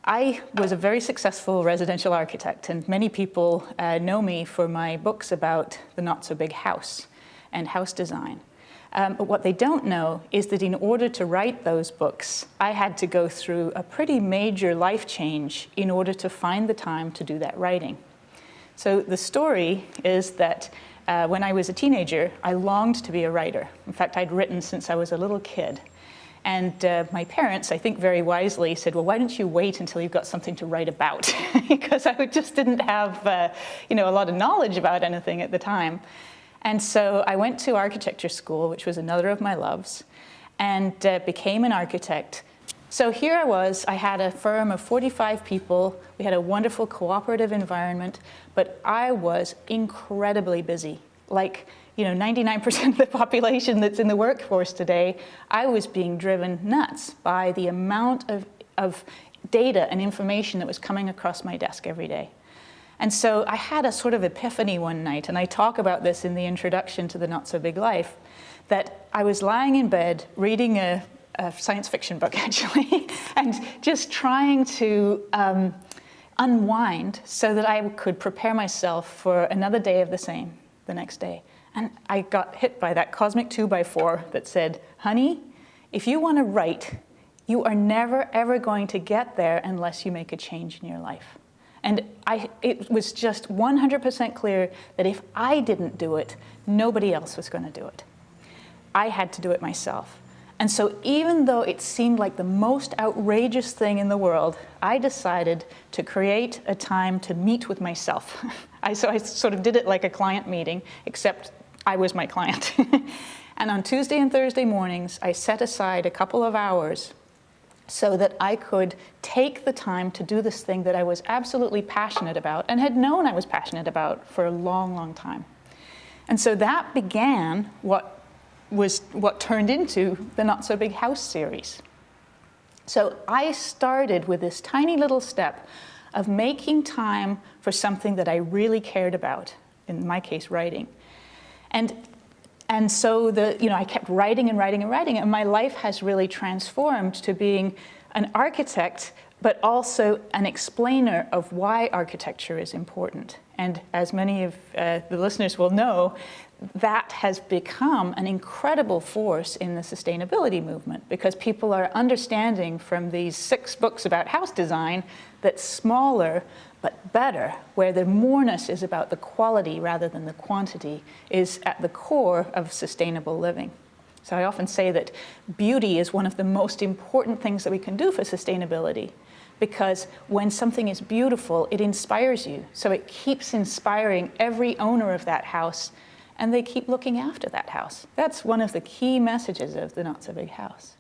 I was a very successful residential architect, and many people know me for my books about the not-so-big house and house design. But what they don't know is that in order to write those books, I had to go through a pretty major life change in order to find the time to do that writing. So the story is that when I was a teenager, I longed to be a writer. In fact, I'd written since I was a little kid. And my parents, I think very wisely, said, well, why don't you wait until you've got something to write about? Because I just didn't have a lot of knowledge about anything at the time. And so I went to architecture school, which was another of my loves, and became an architect. So here I was, I had a firm of 45 people, we had a wonderful cooperative environment, but I was incredibly busy. Like, 99% of the population that's in the workforce today, I was being driven nuts by the amount of data and information that was coming across my desk every day. And so I had a sort of epiphany one night, and I talk about this in the introduction to The Not So Big Life, that I was lying in bed reading a science fiction book, actually, and just trying to unwind so that I could prepare myself for another day of the same the next day. And I got hit by that cosmic 2x4 that said, honey, if you want to write, you are never, ever going to get there unless you make a change in your life. And it was just 100% clear that if I didn't do it, nobody else was going to do it. I had to do it myself. And so even though it seemed like the most outrageous thing in the world, I decided to create a time to meet with myself. So I sort of did it like a client meeting, except I was my client. And on Tuesday and Thursday mornings, I set aside a couple of hours so that I could take the time to do this thing that I was absolutely passionate about and had known I was passionate about for a long, long time. And so that began what turned into the Not So Big House series. So I started with this tiny little step of making time for something that I really cared about, in my case, writing. And so I kept writing and writing and writing, and my life has really transformed to being an architect, but also an explainer of why architecture is important. And as many of the listeners will know, that has become an incredible force in the sustainability movement, because people are understanding from these 6 books about house design that smaller but better, where the moreness is about the quality rather than the quantity, is at the core of sustainable living. So I often say that beauty is one of the most important things that we can do for sustainability, because when something is beautiful, it inspires you. So it keeps inspiring every owner of that house, and they keep looking after that house. That's one of the key messages of the Not So Big House.